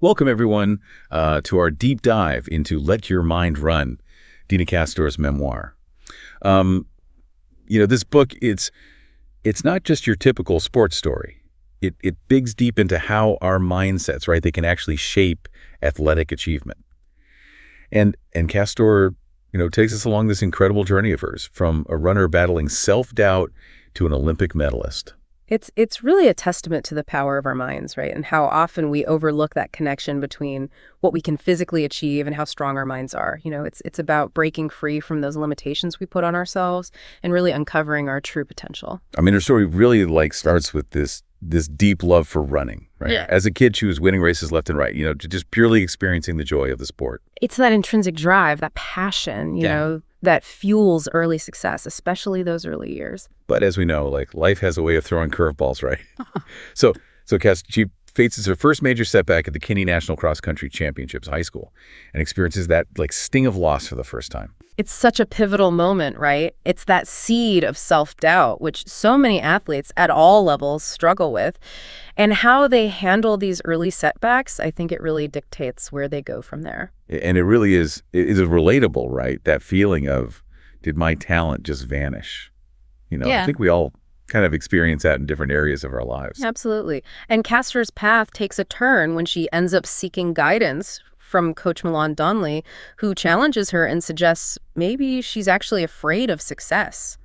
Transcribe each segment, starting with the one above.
Welcome, everyone, to our deep dive into Let Your Mind Run, Deena Kastor's memoir. This book, it's not just your typical sports story. It digs deep into how our mindsets, right, they can actually shape athletic achievement. And Kastor, takes us along this incredible journey of hers, from a runner battling self-doubt to an Olympic medalist. It's really a testament to the power of our minds, right? And how often we overlook that connection between what we can physically achieve and how strong our minds are. It's about breaking free from those limitations we put on ourselves and really uncovering our true potential. I mean, her story really starts with this deep love for running, right? Yeah. As a kid, she was winning races left and right, just purely experiencing the joy of the sport. It's that intrinsic drive, that passion, that fuels early success, especially those early years. But as we know, life has a way of throwing curveballs, right? So Cass, she faces her first major setback at the Kinney National Cross Country Championships, high school, and experiences that sting of loss for the first time. It's such a pivotal moment, right? It's that seed of self-doubt, which so many athletes at all levels struggle with. And how they handle these early setbacks, I think it really dictates where they go from there. And it really is relatable, right? That feeling of, did my talent just vanish? Yeah. I think we all kind of experience that in different areas of our lives. Absolutely. And Kastor's path takes a turn when she ends up seeking guidance from Coach Milan Donnelly, who challenges her and suggests maybe she's actually afraid of success.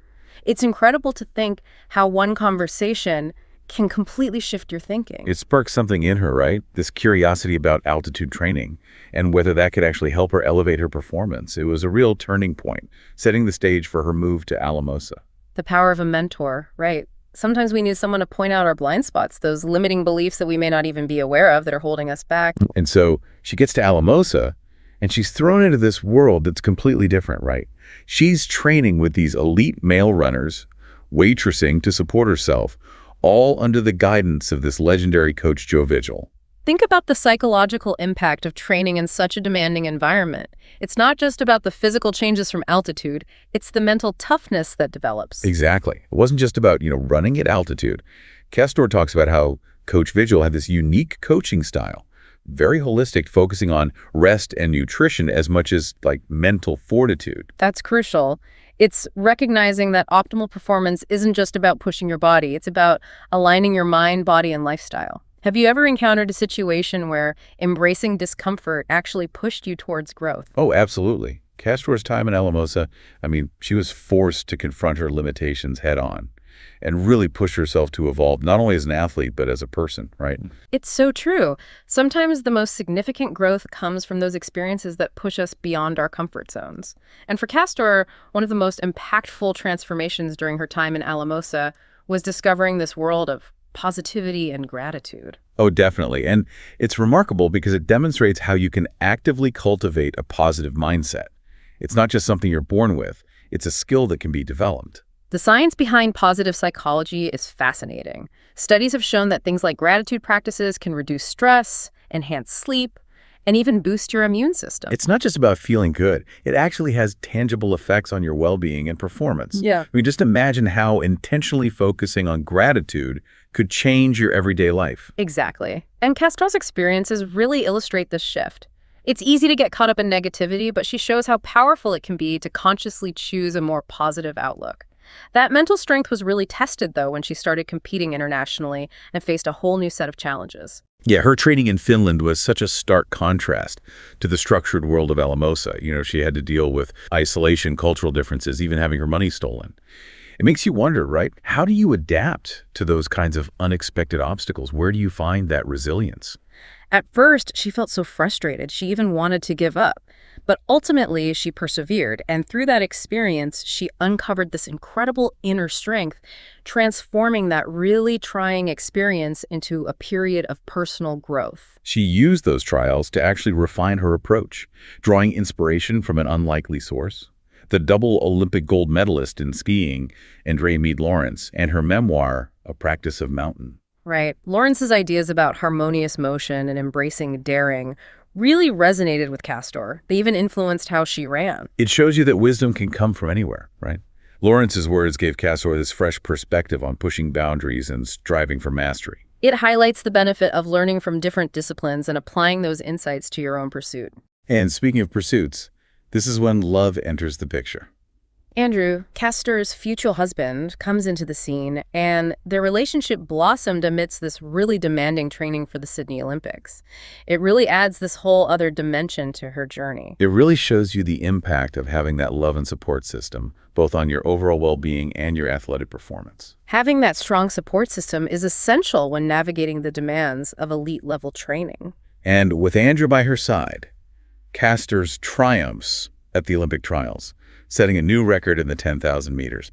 It's incredible to think how one conversation can completely shift your thinking. It sparks something in her, right? This curiosity about altitude training and whether that could actually help her elevate her performance. It was a real turning point, setting the stage for her move to Alamosa. The power of a mentor, right? Sometimes we need someone to point out our blind spots, those limiting beliefs that we may not even be aware of that are holding us back. And so she gets to Alamosa, and she's thrown into this world that's completely different, right? She's training with these elite male runners, waitressing to support herself, all under the guidance of this legendary coach, Joe Vigil. Think about the psychological impact of training in such a demanding environment. It's not just about the physical changes from altitude, it's the mental toughness that develops. Exactly. It wasn't just about, running at altitude. Kastor talks about how Coach Vigil had this unique coaching style, very holistic, focusing on rest and nutrition as much as mental fortitude. That's crucial. It's recognizing that optimal performance isn't just about pushing your body. It's about aligning your mind, body, and lifestyle. Have you ever encountered a situation where embracing discomfort actually pushed you towards growth? Oh, absolutely. Kastor's time in Alamosa, she was forced to confront her limitations head on and really push herself to evolve, not only as an athlete, but as a person, right? It's so true. Sometimes the most significant growth comes from those experiences that push us beyond our comfort zones. And for Kastor, one of the most impactful transformations during her time in Alamosa was discovering this world of positivity and gratitude. Oh, definitely. And it's remarkable because it demonstrates how you can actively cultivate a positive mindset. It's not just something you're born with. It's a skill that can be developed. The science behind positive psychology is fascinating. Studies have shown that things like gratitude practices can reduce stress, enhance sleep, and even boost your immune system. It's not just about feeling good. It actually has tangible effects on your well-being and performance. Yeah. Just imagine how intentionally focusing on gratitude could change your everyday life. Exactly. And Kastor's experiences really illustrate this shift. It's easy to get caught up in negativity, but she shows how powerful it can be to consciously choose a more positive outlook. That mental strength was really tested, though, when she started competing internationally and faced a whole new set of challenges. Yeah, her training in Finland was such a stark contrast to the structured world of Alamosa. She had to deal with isolation, cultural differences, even having her money stolen. It makes you wonder, right? How do you adapt to those kinds of unexpected obstacles? Where do you find that resilience? At first, she felt so frustrated, she even wanted to give up. But ultimately, she persevered, and through that experience, she uncovered this incredible inner strength, transforming that really trying experience into a period of personal growth. She used those trials to actually refine her approach, drawing inspiration from an unlikely source. The double Olympic gold medalist in skiing, Andre Meade Lawrence, and her memoir, A Practice of Mountain. Right. Lawrence's ideas about harmonious motion and embracing daring really resonated with Kastor. They even influenced how she ran. It shows you that wisdom can come from anywhere, right? Lawrence's words gave Kastor this fresh perspective on pushing boundaries and striving for mastery. It highlights the benefit of learning from different disciplines and applying those insights to your own pursuit. And speaking of pursuits, this is when love enters the picture. Andrew, Castor's future husband, comes into the scene, and their relationship blossomed amidst this really demanding training for the Sydney Olympics. It really adds this whole other dimension to her journey. It really shows you the impact of having that love and support system, both on your overall well-being and your athletic performance. Having that strong support system is essential when navigating the demands of elite-level training. And with Andrew by her side, Castor's triumphs at the Olympic trials, setting a new record in the 10,000 meters.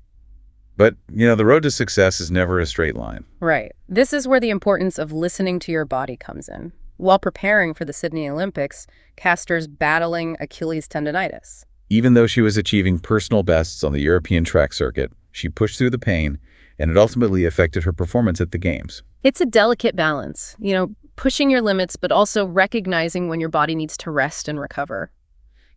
But, the road to success is never a straight line. Right. This is where the importance of listening to your body comes in. While preparing for the Sydney Olympics, Castor's battling Achilles tendonitis. Even though she was achieving personal bests on the European track circuit, she pushed through the pain, and it ultimately affected her performance at the Games. It's a delicate balance, pushing your limits, but also recognizing when your body needs to rest and recover.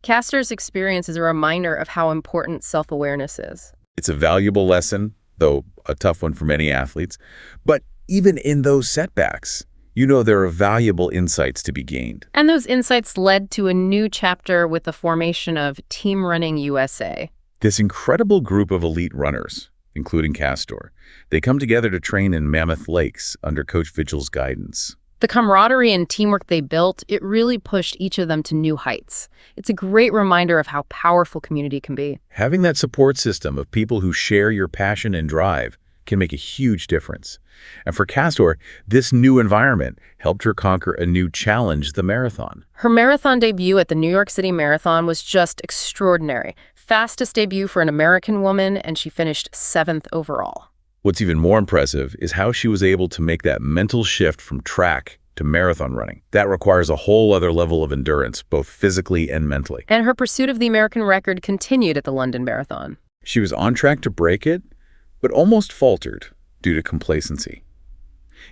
Castor's experience is a reminder of how important self-awareness is. It's a valuable lesson, though a tough one for many athletes. But even in those setbacks, there are valuable insights to be gained. And those insights led to a new chapter with the formation of Team Running USA. This incredible group of elite runners, including Kastor, they come together to train in Mammoth Lakes under Coach Vigil's guidance. The camaraderie and teamwork they built, it really pushed each of them to new heights. It's a great reminder of how powerful community can be. Having that support system of people who share your passion and drive can make a huge difference. And for Kastor, this new environment helped her conquer a new challenge, the marathon. Her marathon debut at the New York City Marathon was just extraordinary. Fastest debut for an American woman, and she finished 7th overall. What's even more impressive is how she was able to make that mental shift from track to marathon running. That requires a whole other level of endurance, both physically and mentally. And her pursuit of the American record continued at the London Marathon. She was on track to break it, but almost faltered due to complacency.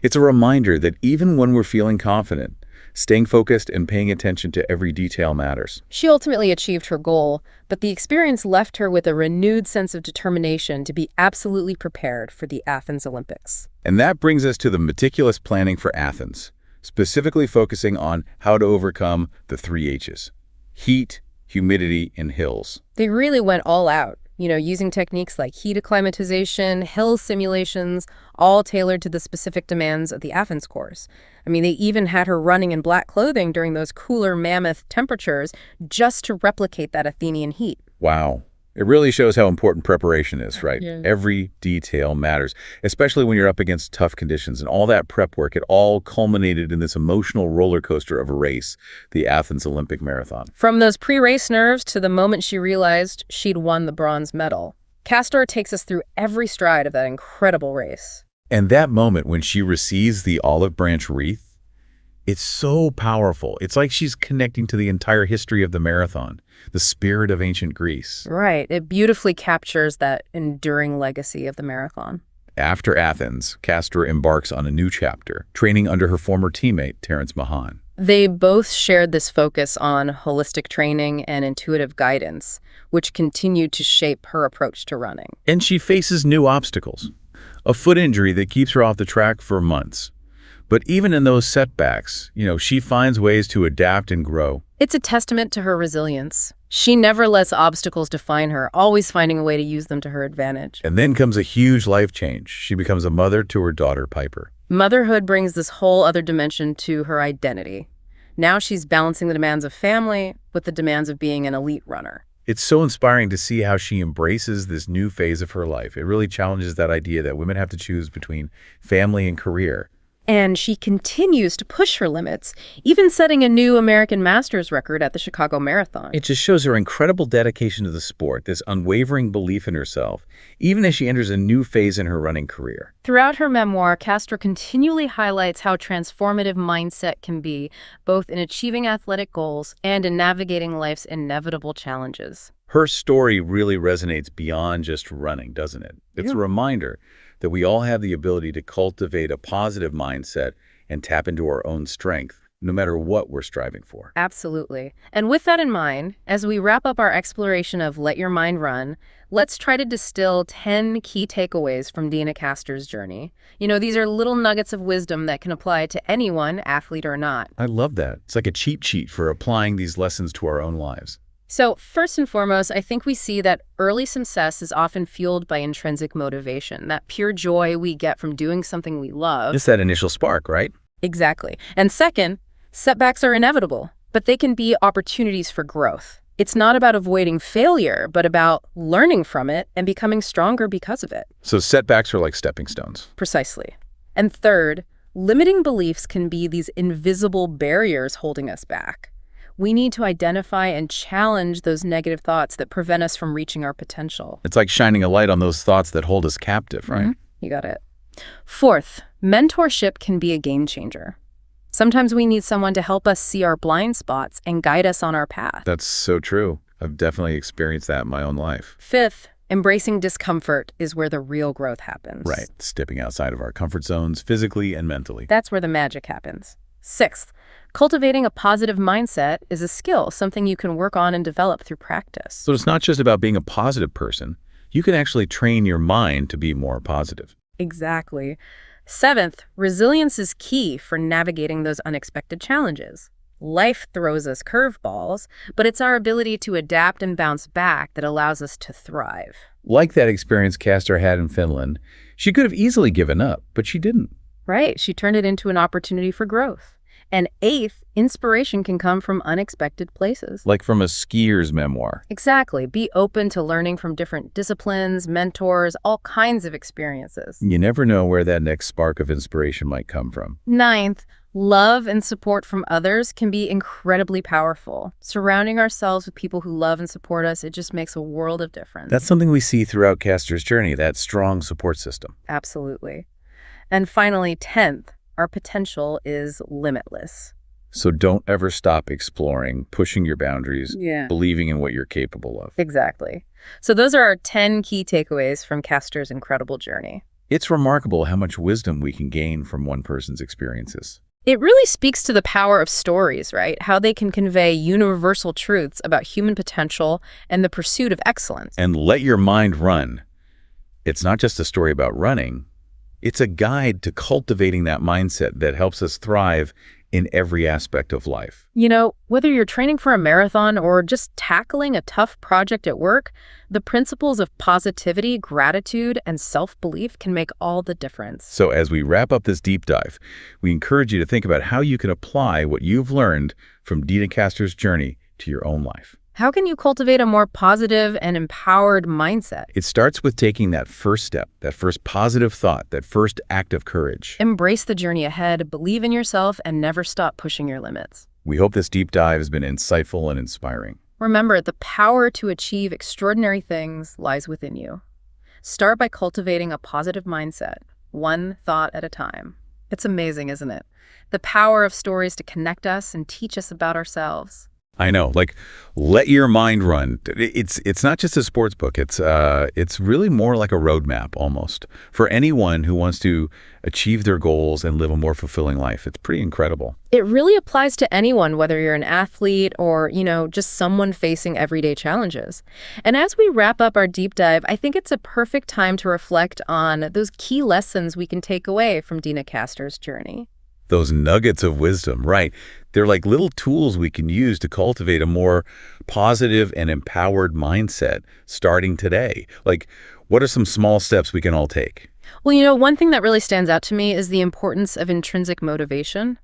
It's a reminder that even when we're feeling confident, staying focused and paying attention to every detail matters. She ultimately achieved her goal, but the experience left her with a renewed sense of determination to be absolutely prepared for the Athens Olympics. And that brings us to the meticulous planning for Athens, specifically focusing on how to overcome the 3 H's: heat, humidity, and hills. They really went all out, using techniques like heat acclimatization, hill simulations, all tailored to the specific demands of the Athens course. They even had her running in black clothing during those cooler mammoth temperatures just to replicate that Athenian heat. Wow. It really shows how important preparation is, right? Yeah. Every detail matters, especially when you're up against tough conditions. And all that prep work, it all culminated in this emotional roller coaster of a race, the Athens Olympic Marathon. From those pre-race nerves to the moment she realized she'd won the bronze medal, Kastor takes us through every stride of that incredible race. And that moment when she receives the olive branch wreath, it's so powerful. It's like she's connecting to the entire history of the marathon, the spirit of ancient Greece. Right. It beautifully captures that enduring legacy of the marathon. After Athens, Kastor embarks on a new chapter, training under her former teammate, Terrence Mahan. They both shared this focus on holistic training and intuitive guidance, which continued to shape her approach to running. And she faces new obstacles. A foot injury that keeps her off the track for months. But even in those setbacks, she finds ways to adapt and grow. It's a testament to her resilience. She never lets obstacles define her, always finding a way to use them to her advantage. And then comes a huge life change. She becomes a mother to her daughter, Piper. Motherhood brings this whole other dimension to her identity. Now she's balancing the demands of family with the demands of being an elite runner. It's so inspiring to see how she embraces this new phase of her life. It really challenges that idea that women have to choose between family and career. And she continues to push her limits, even setting a new American Masters record at the Chicago Marathon. It just shows her incredible dedication to the sport, this unwavering belief in herself, even as she enters a new phase in her running career. Throughout her memoir, Kastor continually highlights how transformative mindset can be, both in achieving athletic goals and in navigating life's inevitable challenges. Her story really resonates beyond just running, doesn't it? It's a reminder that we all have the ability to cultivate a positive mindset and tap into our own strength. no matter what we're striving for. Absolutely. And with that in mind, as we wrap up our exploration of Let Your Mind Run, let's try to distill 10 key takeaways from Deena Kastor's journey. These are little nuggets of wisdom that can apply to anyone, athlete or not. I love that. It's like a cheat sheet for applying these lessons to our own lives. So first and foremost, I think we see that early success is often fueled by intrinsic motivation, that pure joy we get from doing something we love. Just that initial spark, right? Exactly. And second, setbacks are inevitable, but they can be opportunities for growth. It's not about avoiding failure, but about learning from it and becoming stronger because of it. So setbacks are like stepping stones. Precisely. And third, limiting beliefs can be these invisible barriers holding us back. We need to identify and challenge those negative thoughts that prevent us from reaching our potential. It's like shining a light on those thoughts that hold us captive, right? You got it. Fourth, mentorship can be a game changer. Sometimes we need someone to help us see our blind spots and guide us on our path. That's so true. I've definitely experienced that in my own life. Fifth, embracing discomfort is where the real growth happens. Right. Stepping outside of our comfort zones, physically and mentally. That's where the magic happens. Sixth, cultivating a positive mindset is a skill, something you can work on and develop through practice. So it's not just about being a positive person. You can actually train your mind to be more positive. Exactly. Seventh, resilience is key for navigating those unexpected challenges. Life throws us curveballs, but it's our ability to adapt and bounce back that allows us to thrive. Like that experience Castor had in Finland, she could have easily given up, but she didn't. Right. She turned it into an opportunity for growth. And eighth, inspiration can come from unexpected places. Like from a skier's memoir. Exactly. Be open to learning from different disciplines, mentors, all kinds of experiences. You never know where that next spark of inspiration might come from. Ninth, love and support from others can be incredibly powerful. Surrounding ourselves with people who love and support us, it just makes a world of difference. That's something we see throughout Castor's journey, that strong support system. Absolutely. And finally, 10th, our potential is limitless. So don't ever stop exploring, pushing your boundaries, Yeah. believing in what you're capable of. Exactly. So those are our 10 key takeaways from Kastor's incredible journey. It's remarkable how much wisdom we can gain from one person's experiences. It really speaks to the power of stories, right? How they can convey universal truths about human potential and the pursuit of excellence. And Let Your Mind Run. It's not just a story about running. It's a guide to cultivating that mindset that helps us thrive in every aspect of life. Whether you're training for a marathon or just tackling a tough project at work, the principles of positivity, gratitude, and self-belief can make all the difference. So as we wrap up this deep dive, we encourage you to think about how you can apply what you've learned from Deena Kastor's journey to your own life. How can you cultivate a more positive and empowered mindset? It starts with taking that first step, that first positive thought, that first act of courage. Embrace the journey ahead, believe in yourself, and never stop pushing your limits. We hope this deep dive has been insightful and inspiring. Remember, the power to achieve extraordinary things lies within you. Start by cultivating a positive mindset, one thought at a time. It's amazing, isn't it? The power of stories to connect us and teach us about ourselves. I know, Let Your Mind Run. It's not just a sports book. It's really more like a roadmap almost for anyone who wants to achieve their goals and live a more fulfilling life. It's pretty incredible. It really applies to anyone, whether you're an athlete or, just someone facing everyday challenges. And as we wrap up our deep dive, I think it's a perfect time to reflect on those key lessons we can take away from Deena Kastor's journey. Those nuggets of wisdom, right? They're like little tools we can use to cultivate a more positive and empowered mindset starting today. What are some small steps we can all take? Well, one thing that really stands out to me is the importance of intrinsic motivation,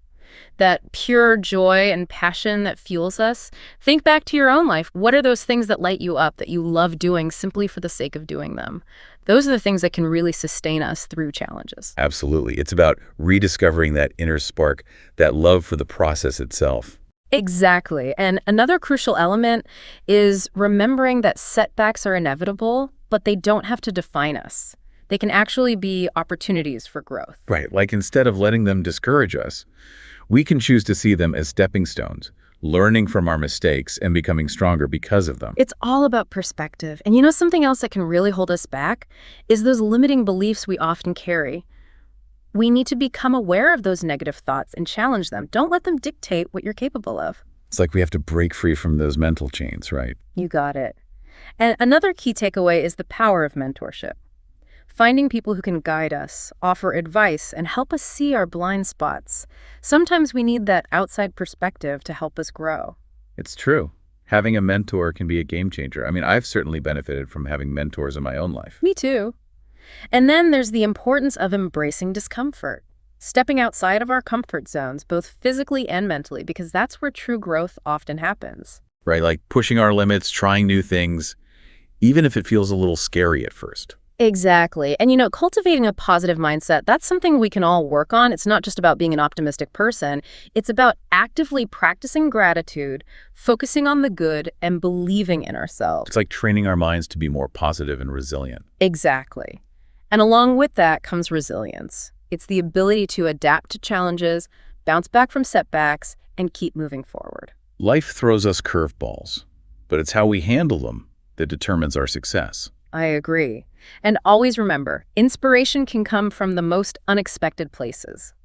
that pure joy and passion that fuels us. Think back to your own life. What are those things that light you up, that you love doing simply for the sake of doing them? Those are the things that can really sustain us through challenges. Absolutely. It's about rediscovering that inner spark, that love for the process itself. Exactly. And another crucial element is remembering that setbacks are inevitable, but they don't have to define us. They can actually be opportunities for growth. Right. Instead of letting them discourage us, we can choose to see them as stepping stones, learning from our mistakes and becoming stronger because of them. It's all about perspective. And something else that can really hold us back is those limiting beliefs we often carry. We need to become aware of those negative thoughts and challenge them. Don't let them dictate what you're capable of. It's like we have to break free from those mental chains, right? You got it. And another key takeaway is the power of mentorship. Finding people who can guide us, offer advice, and help us see our blind spots. Sometimes we need that outside perspective to help us grow. It's true. Having a mentor can be a game changer. I mean, I've certainly benefited from having mentors in my own life. Me too. And then there's the importance of embracing discomfort, stepping outside of our comfort zones, both physically and mentally, because that's where true growth often happens. Right? Like pushing our limits, trying new things, even if it feels a little scary at first. Exactly. And cultivating a positive mindset, that's something we can all work on. It's not just about being an optimistic person. It's about actively practicing gratitude, focusing on the good, and believing in ourselves. It's like training our minds to be more positive and resilient. Exactly. And along with that comes resilience. It's the ability to adapt to challenges, bounce back from setbacks, and keep moving forward. Life throws us curveballs, but it's how we handle them that determines our success. I agree. And always remember, inspiration can come from the most unexpected places.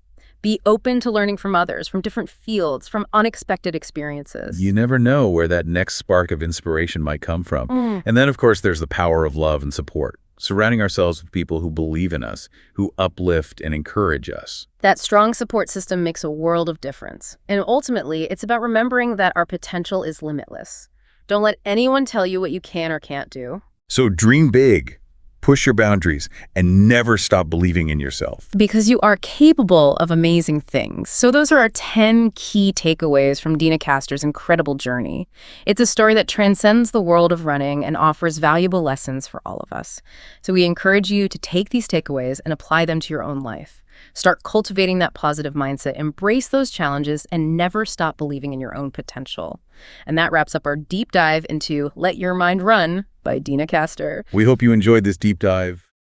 Be open to learning from others, from different fields, from unexpected experiences. You never know where that next spark of inspiration might come from. And then, of course, there's the power of love and support. Surrounding ourselves with people who believe in us, who uplift and encourage us. That strong support system makes a world of difference. And ultimately, it's about remembering that our potential is limitless. Don't let anyone tell you what you can or can't do. So dream big, push your boundaries, and never stop believing in yourself. Because you are capable of amazing things. So those are our 10 key takeaways from Deena Kastor's incredible journey. It's a story that transcends the world of running and offers valuable lessons for all of us. So we encourage you to take these takeaways and apply them to your own life. Start cultivating that positive mindset, embrace those challenges, and never stop believing in your own potential. And that wraps up our deep dive into Let Your Mind Run by Deena Kastor. We hope you enjoyed this deep dive.